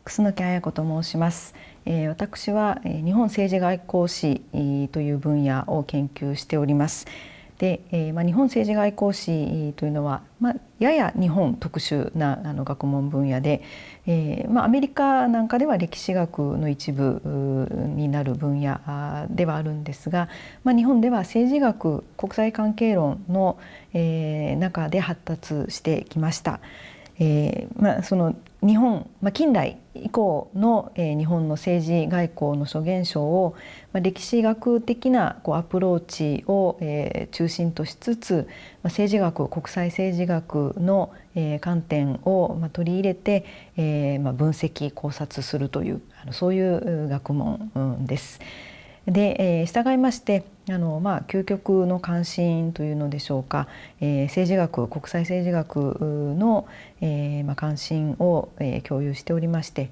楠木彩子と申します。私は日本政治外交史という分野を研究しております。で、日本政治外交史というのは、やや日本特殊な学問分野で、アメリカなんかでは歴史学の一部になる分野ではあるんですが、日本では政治学国際関係論の中で発達してきました。その日本、近代以降の日本の政治外交の諸現象を歴史学的なアプローチを中心としつつ、政治学国際政治学の観点を取り入れて分析考察するというそういう学問です。で、従いまして究極の関心というのでしょうか、政治学国際政治学の関心を共有しておりまして、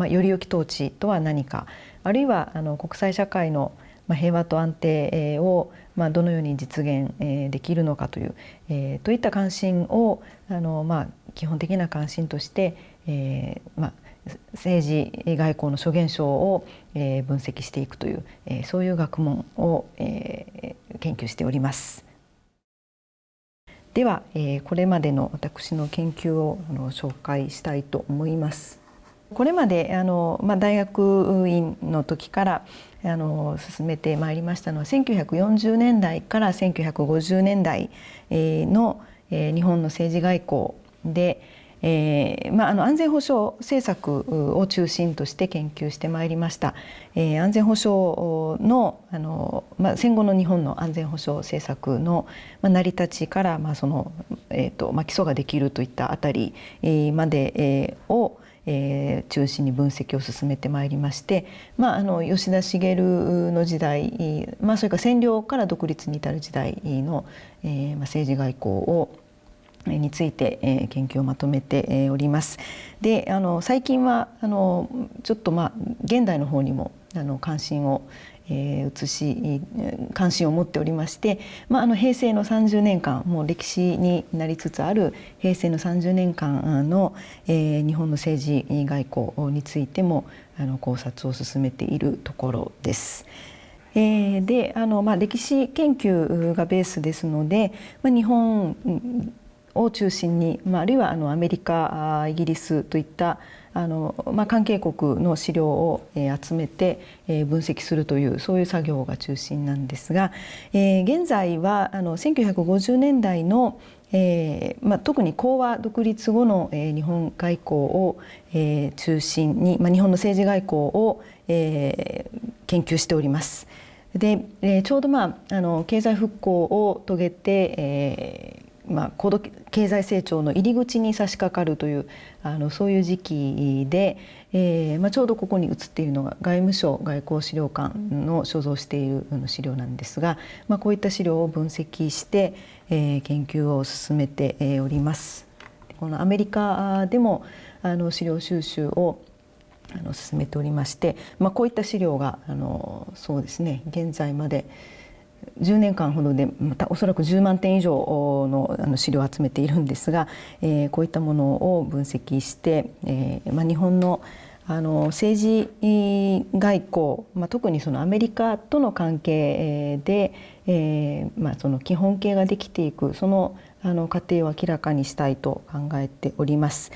より良き統治とは何か、あるいは国際社会の平和と安定をどのように実現できるのかという、といった関心を基本的な関心として、政治外交の諸現象を分析していくというそういう学問を研究しております。ではこれまでの私の研究を紹介したいと思います。これまで大学院の時から進めてまいりましたのは1940年代から1950年代の日本の政治外交で安全保障政策を中心として研究してまいりました。安全保障の戦後の日本の安全保障政策の成り立ちから基礎ができるといったあたりまでを中心に分析を進めてまいりまして、吉田茂の時代、それから占領から独立に至る時代の政治外交について研究をまとめております。で、最近はちょっと現代の方にも関心を関心を持っておりまして、平成の30年間もう歴史になりつつある平成の30年間の日本の政治外交についても考察を進めているところです。で歴史研究がベースですので、日本を中心に、あるいはアメリカ、イギリスといった関係国の資料を集めて分析するというそういう作業が中心なんですが、現在は1950年代の特に講和独立後の日本外交を中心に日本の政治外交を研究しております。で、ちょうど経済復興を遂げて高度経済成長の入り口に差し掛かるというそういう時期で、ちょうどここに写っているのが外務省外交資料館の所蔵している資料なんですが、こういった資料を分析して研究を進めております。このアメリカでも資料収集を進めておりまして、こういった資料がそうですね、現在まで10年間ほどでおそらく10万点以上の資料を集めているんですが、こういったものを分析して、日本の政治外交、特にそのアメリカとの関係で、その基本形ができていくその過程を明らかにしたいと考えております。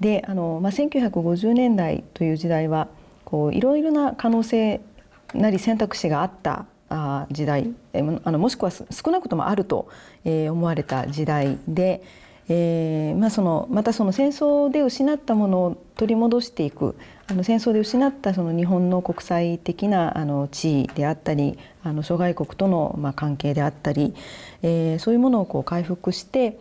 で、1950年代という時代はいろいろな可能性なり選択肢があった時代、もしくは少なくともあると思われた時代で、またその戦争で失ったものを取り戻していく、戦争で失ったその日本の国際的な地位であったり諸外国との関係であったり、そういうものを回復して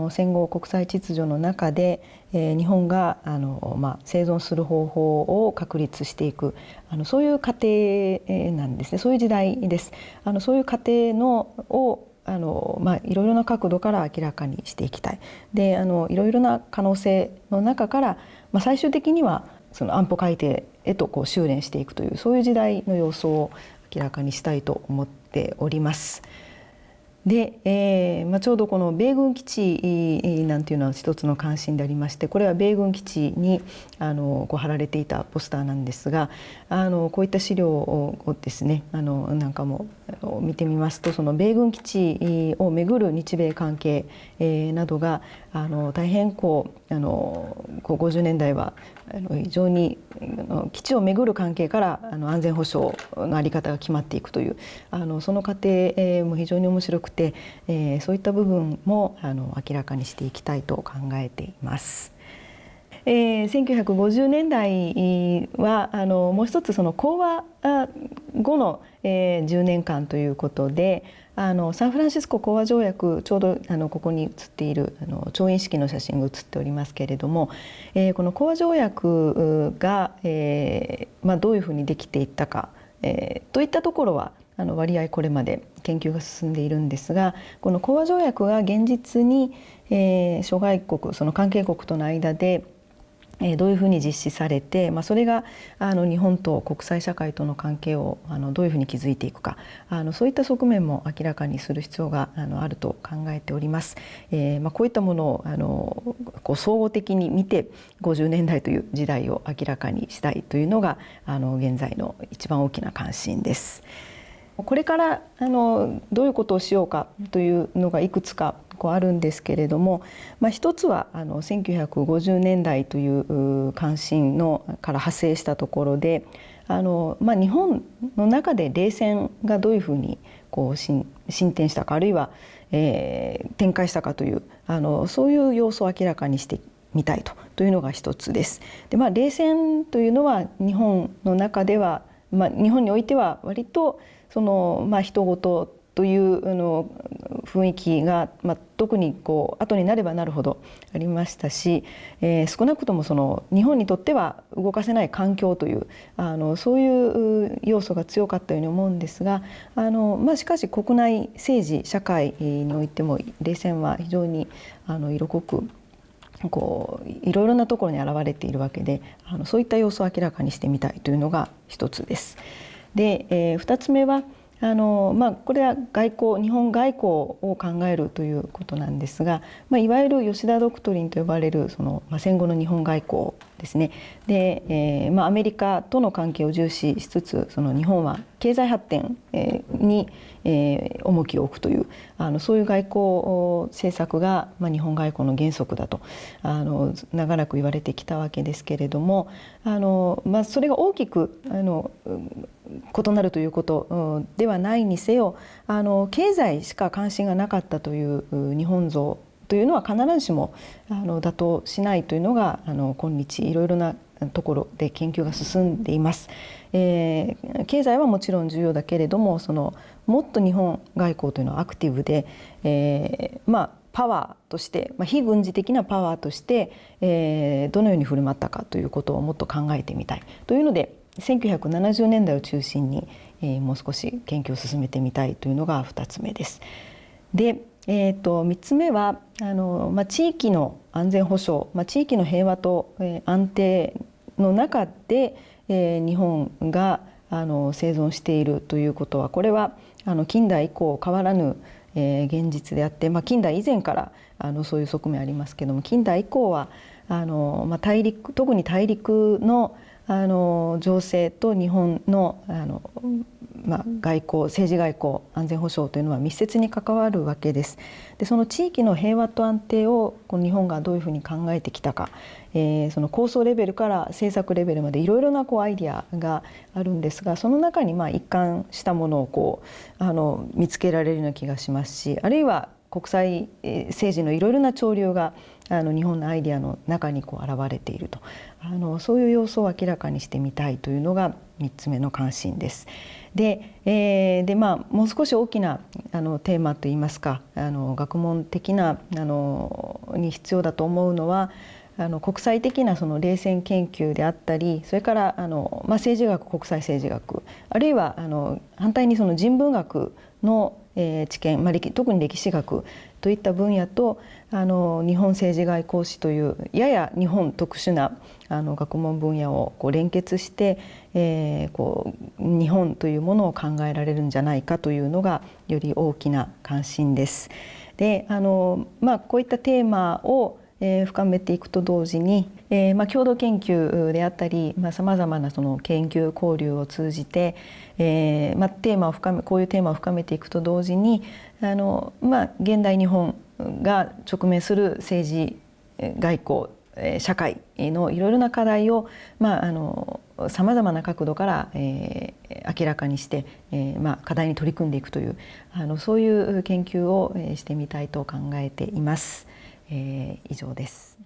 戦後国際秩序の中で日本が生存する方法を確立していくそういう過程なんですね。そういう時代です。そういう過程をいろいろな角度から明らかにしていきたい。で、いろいろな可能性の中から、最終的にはその安保改定へと修練していくというそういう時代の様相を明らかにしたいと思っております。で、ちょうどこの米軍基地なんていうのは一つの関心でありまして、これは米軍基地にこう貼られていたポスターなんですが、こういった資料をですねなんかも見てみますと、その米軍基地をめぐる日米関係などが大変こう50年代は非常に基地をめぐる関係から安全保障の在り方が決まっていくというその過程も非常に面白くて、そういった部分も明らかにしていきたいと考えています。1950年代はもう一つその講和後の10年間ということで、サンフランシスコ講和条約、ちょうどここに写っている調印式の写真が写っておりますけれども、この講和条約が、どういうふうにできていったか、といったところは割合これまで研究が進んでいるんですが、この講和条約が現実に諸外国、その関係国との間でどういうふうに実施されて、それが日本と国際社会との関係をどういうふうに築いていくか、そういった側面も明らかにする必要があると考えております。こういったものをこう総合的に見て50年代という時代を明らかにしたいというのが現在の一番大きな関心です。これからどういうことをしようかというのがいくつかあるんですけれども、一つは1950年代という関心から派生したところで、日本の中で冷戦がどういうふうに進展したか、あるいは展開したかというそういう様子を明らかにしてみたいというのが一つです。で、冷戦というのは日本の中では、日本においては割とその人事という雰囲気が、特に後になればなるほどありましたし、少なくともその日本にとっては動かせない環境というそういう要素が強かったように思うんですが、しかし国内政治社会においても冷戦は非常に色濃くいろいろなところに現れているわけで、そういった様子を明らかにしてみたいというのが一つです。で、二つ目はこれは外交、日本外交を考えるということなんですが、いわゆる吉田ドクトリンと呼ばれるその、戦後の日本外交ですね。で、アメリカとの関係を重視しつつ、その日本は経済発展に重きを置くというそういう外交政策が日本外交の原則だと長らく言われてきたわけですけれども、それが大きく異なるということではないにせよ、経済しか関心がなかったという日本像というのは必ずしも妥当しないというのが今日いろいろなところで研究が進んでいます。経済はもちろん重要だけれども、もっと日本外交というのはアクティブで、パワーとして、非軍事的なパワーとして、どのように振る舞ったかということをもっと考えてみたいというので、1970年代を中心に、もう少し研究を進めてみたいというのが2つ目です。で、3つ目は地域の安全保障、地域の平和と安定の中で日本が生存しているということは、これは近代以降変わらぬ現実であって、近代以前からそういう側面ありますけども、近代以降は大陸、特に大陸の情勢と日本の外交、政治外交、安全保障というのは密接に関わるわけです。で、その地域の平和と安定を日本がどういうふうに考えてきたか、その構想レベルから政策レベルまでいろいろなアイデアがあるんですが、その中に一貫したものを見つけられるような気がしますし、あるいは国際政治のいろいろな潮流が日本のアイデアの中に現れていると、そういう様子を明らかにしてみたいというのが3つ目の関心です。で、もう少し大きなテーマといいますか、学問的なに必要だと思うのは、国際的なその冷戦研究であったり、それから政治学、国際政治学、あるいは反対にその人文学の知見、特に歴史学といった分野と日本政治外交史というやや日本特殊な学問分野を連結して、日本というものを考えられるんじゃないかというのがより大きな関心です。でこういったテーマを深めていくと同時に、共同研究であったりさまざまなその研究交流を通じて、こういうテーマを深めていくと同時に現代日本が直面する政治外交社会のいろいろな課題をさまざまな角度から明らかにして、課題に取り組んでいくというそういう研究をしてみたいと考えています。以上です。